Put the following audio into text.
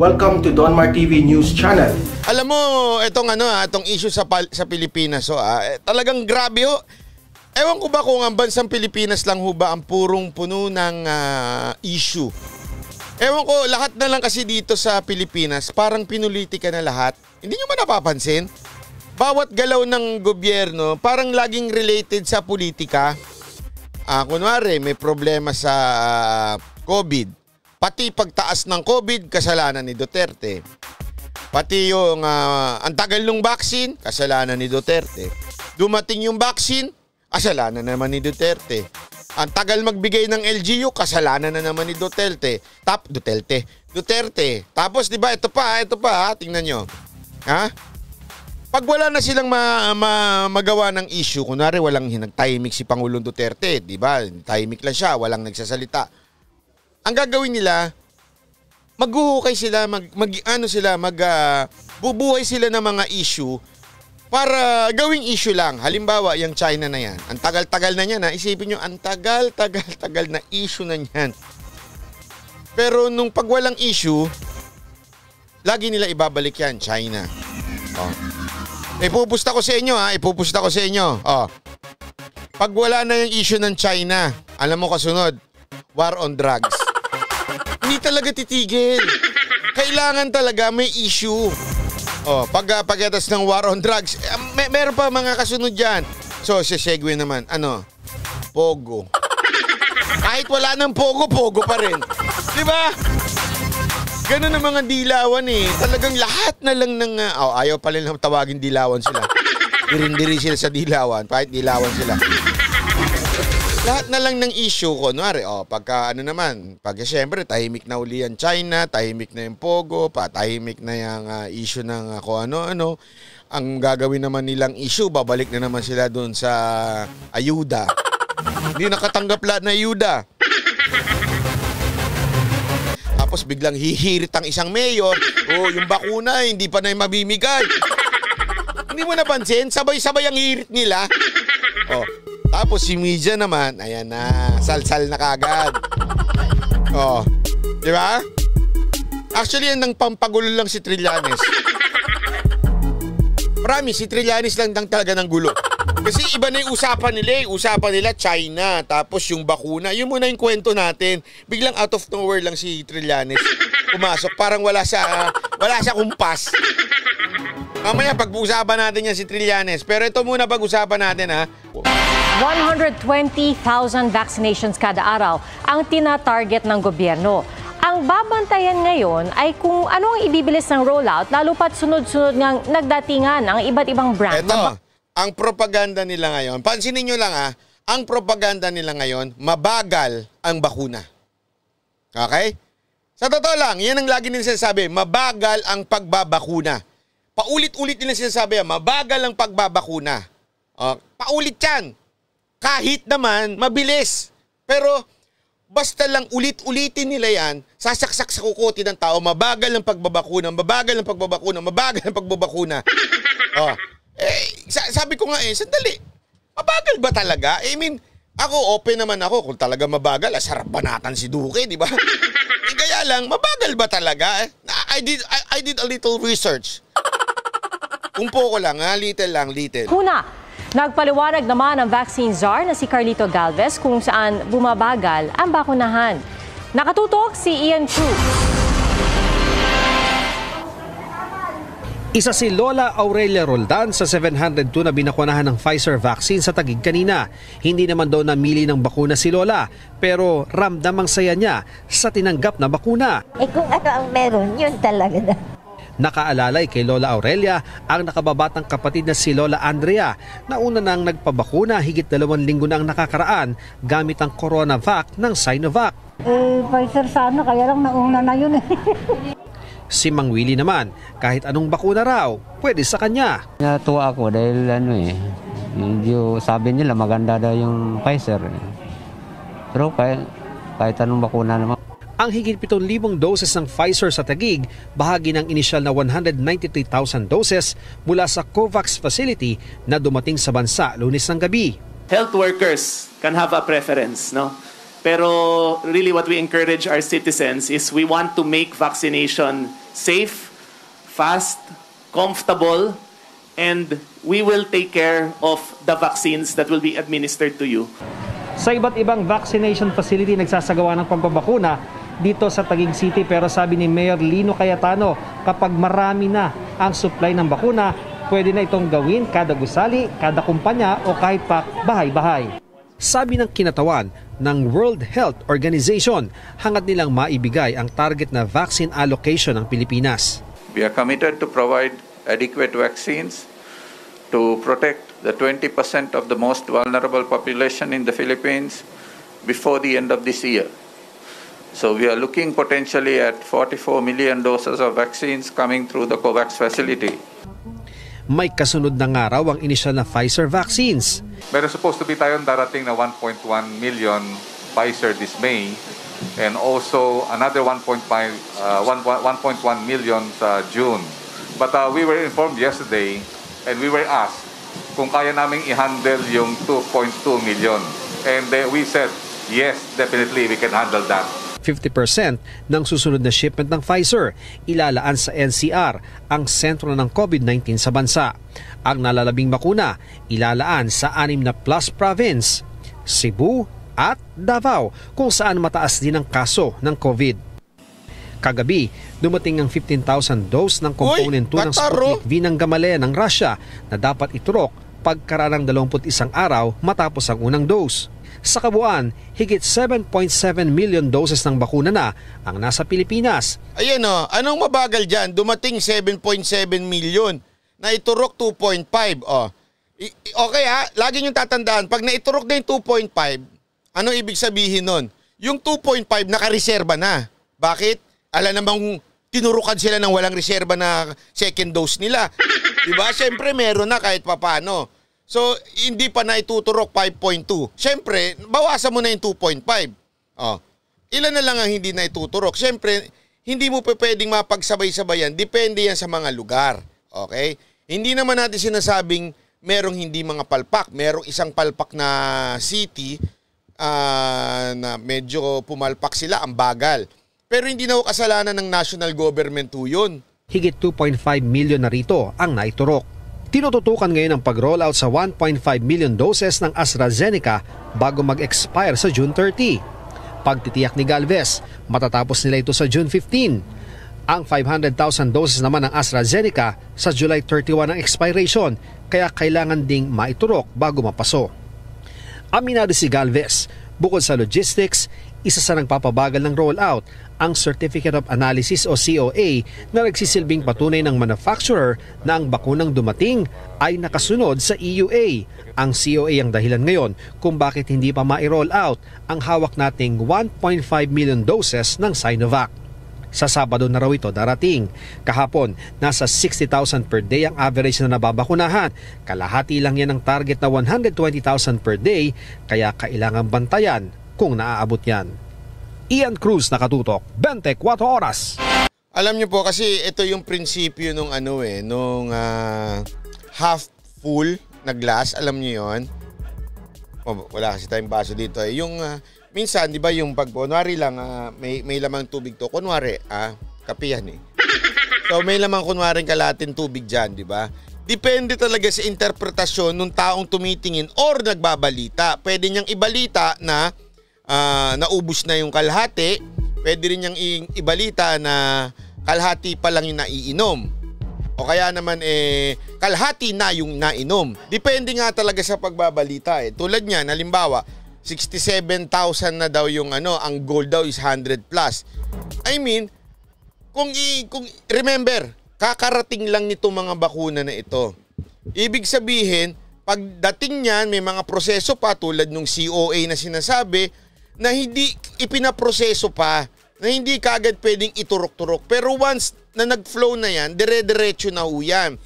Welcome to Donmar TV News Channel. Alam mo, itong issue sa Pilipinas, talagang grabe ho. Ewan ko ba kung ang bansang Pilipinas lang ho ba ang purong puno ng issue. Ewan ko, lahat na lang kasi dito sa Pilipinas, parang pinulitika na lahat. Hindi nyo ba napapansin? Bawat galaw ng gobyerno, parang laging related sa politika. Kunwari, may problema sa COVID. Pati pagtaas ng COVID, kasalanan ni Duterte. Pati yung ang tagal ng vaccine, kasalanan ni Duterte. Dumating yung vaccine, kasalanan naman ni Duterte. Ang tagal magbigay ng LGU, kasalanan na naman ni Duterte. Duterte. Tapos 'di ba, ito pa, tingnan nyo. Pag wala na silang magawa ng issue, kunwari walang nagtahimik si Pangulong Duterte, 'di ba? Tahimik lang siya, walang nagsasalita. Ang gagawin nila, maghuhukay sila, bubuhay sila ng mga issue para gawing issue lang. Halimbawa, yung China na yan. Ang tagal-tagal na yan. Isipin nyo, ang tagal-tagal na issue na yan. Pero nung pag walang issue, lagi nila ibabalik yan, China. Ipupusta ko sa inyo, Pag wala na yung issue ng China, alam mo kasunod, war on drugs. Hindi talaga titigil. Kailangan talaga may issue. Pagkatas ng war on drugs, meron pa mga kasunod dyan. So, segue naman. Pogo. Kahit wala ng pogo pa rin. Diba? Ganun ang mga dilawan eh. Talagang lahat na lang ng... ayaw pala lang tawagin dilawan sila. Dirindiri sila sa dilawan. Kahit dilawan sila. Lahat na lang ng issue, kunwari, pagka siyempre, tahimik na uli yan China, tahimik na yung Pogo, tahimik na yung issue ng kung ano-ano. Ang gagawin naman nilang issue, babalik na naman sila doon sa ayuda. Hindi nakatanggap lahat na ayuda. Tapos biglang hihirit ang isang mayor, yung bakuna, hindi pa na yung mabimigay. Hindi mo napansin? Sabay-sabay ang hihirit nila. Tapos si media naman, ayan na, salsal na kagad. Di ba? Actually, yan nang pampagulo lang si Trillanes. Promise, si Trillanes lang talaga ng gulo. Kasi iba na yung usapan nila. Usapan nila China, tapos yung bakuna. Yun muna yung kwento natin. Biglang out of nowhere lang si Trillanes pumasok. Parang wala siya kumpas. Mamaya pag-uusapan natin yan si Trillanes. Pero ito muna pag-usapan natin 120,000 vaccinations kada araw ang tina-target ng gobyerno. Ang babantayan ngayon ay kung ano ang ibibilis ng rollout, lalo pat sunod-sunod ngang nagdatingan ang iba't ibang brand. Ito, ang propaganda nila ngayon, pansinin nyo lang ang propaganda nila ngayon, mabagal ang bakuna. Okay? Sa totoo lang, yan ang lagi nila sinasabi, mabagal ang pagbabakuna. Paulit-ulit nila sinasabi, mabagal ang pagbabakuna. Paulit yan. Kahit naman, mabilis. Pero, basta lang ulit-ulitin nila yan, sasaksak sa kukote ng tao, mabagal ang pagbabakuna. Sabi ko nga sandali, mabagal ba talaga? Ako, open naman ako. Kung talaga mabagal, sarap banatan si Duque, di ba? Kaya lang, mabagal ba talaga? I did a little research. Kung po ko lang, little. Nagpaliwanag naman ang vaccine czar na si Carlito Galvez kung saan bumabagal ang bakunahan. Nakatutok si Ian Chu. Isa si Lola Aurelia Roldan sa 702 na binakunahan ng Pfizer vaccine sa Taguig kanina. Hindi naman daw namili ng bakuna si Lola, pero ramdam ang saya niya sa tinanggap na bakuna. Kung ano ang meron, yun talaga na. Nakaalalay kay Lola Aurelia ang nakababatang kapatid na si Lola Andrea na una nang nagpabakuna higit 2 linggo na ang nakakaraan gamit ang CoronaVac ng Sinovac. Pfizer sana, kaya lang nauna na yun Si Mang Willie naman, kahit anong bakuna raw, pwede sa kanya. Natuwa ako dahil medyo sabi nila maganda daw yung Pfizer. Pero kahit anong bakuna naman. Ang higit 7,000 doses ng Pfizer sa Taguig, bahagi ng inisyal na 193,000 doses mula sa COVAX facility na dumating sa bansa Lunes ng gabi. Health workers can have a preference, no? Pero really what we encourage our citizens is we want to make vaccination safe, fast, comfortable, and we will take care of the vaccines that will be administered to you. Sa iba't ibang vaccination facility nagsasagawa ng pagbabakuna dito sa Taguig City, pero sabi ni Mayor Lino Cayetano, kapag marami na ang supply ng bakuna, pwede na itong gawin kada gusali, kada kumpanya o kahit pa bahay-bahay. Sabi ng kinatawan ng World Health Organization, hangad nilang maibigay ang target na vaccine allocation ng Pilipinas. We are committed to provide adequate vaccines to protect the 20% of the most vulnerable population in the Philippines before the end of this year. So we are looking potentially at 44 million doses of vaccines coming through the COVAX facility. May kasunod na nga raw ang inisyal na Pfizer vaccines. Meron supposed to be tayong darating na 1.1 million Pfizer this May and also another 1.1 million sa June. But we were informed yesterday and we were asked kung kaya naming i-handle yung 2.2 million. And we said, yes, definitely we can handle that. 50% ng susunod na shipment ng Pfizer ilalaan sa NCR, ang sentro ng COVID-19 sa bansa. Ang nalalabing bakuna ilalaan sa 6 na plus province, Cebu at Davao, kung saan mataas din ang kaso ng COVID. Kagabi, dumating ang 15,000 dose ng komponento ng Sputnik V ng Gamaleya ng Russia na dapat iturok pagkaraan ng 21 araw matapos ang unang dose. Sa kabuuan, higit 7.7 million doses ng bakuna na ang nasa Pilipinas. Ayan o, anong mabagal dyan? Dumating 7.7 million, na iturok 2.5. Okay ha, lagi nyo tatandaan, pag naiturok na yung 2.5, ano ibig sabihin nun? Yung 2.5 nakareserba na. Bakit? Alam namang tinurukan sila ng walang reserba na second dose nila. Diba? Siyempre meron na kahit papano. So, hindi pa na ituturok 5.2. Siyempre, bawasan mo na yung 2.5. Ilan na lang ang hindi na ituturok. Siyempre, hindi mo pa pwedeng mapagsabay-sabayan. Depende yan sa mga lugar. Okay? Hindi naman natin sinasabing merong hindi mga palpak. Merong isang palpak na city na medyo pumalpak sila, ang bagal. Pero hindi na kasalanan ng national government yun. Higit 2.5 million na rito ang naiturok. Tinututukan ngayon ang pag-rollout sa 1.5 million doses ng AstraZeneca bago mag-expire sa June 30. Pagtitiyak ni Galvez, matatapos nila ito sa June 15. Ang 500,000 doses naman ng AstraZeneca sa July 31 ang expiration, kaya kailangan ding maiturok bago mapaso. Aminado si Galvez, bukod sa logistics, isa sa nagpapabagal ng rollout ang Certificate of Analysis o COA na nagsisilbing patunay ng manufacturer na ang bakunang dumating ay nakasunod sa EUA. Ang COA ang dahilan ngayon kung bakit hindi pa ma-roll out ang hawak nating 1.5 million doses ng Sinovac. Sa Sabado na raw ito darating. Kahapon, nasa 60,000 per day ang average na nababakunahan. Kalahati lang yan ang target na 120,000 per day, kaya kailangan bantayan kung naaabot yan. Ian Cruz, Nakatutok, 24 Oras. Alam niyo po kasi ito yung prinsipyo nung half full na glass, alam niyo yon. Wala kasi tayong baso dito eh. Yung minsan 'di ba yung pag kunwari lang may lamang tubig to, kunwari kape yan eh. So may lamang kunwari kalahating tubig diyan, 'di ba? Depende talaga sa interpretasyon ng taong tumitingin or nagbabalita. Pwede niyang ibalita na naubos na yung kalahati, pwede rin niyang ibalita na kalahati pa lang yung naiinom. O kaya naman kalahati na yung nainom. Depende nga talaga sa pagbabalita eh. Tulad niyan, halimbawa, 67,000 na daw yung ang goal daw is 100 plus. I mean, kung remember, kakarating lang nito mga bakuna na ito. Ibig sabihin, pagdating niyan, may mga proseso pa tulad ng COA na sinasabi, na hindi ipinaproseso pa, na hindi kaagad pwedeng iturok-turok. Pero once na nag-flow na yan, dire-diretso na ho yan.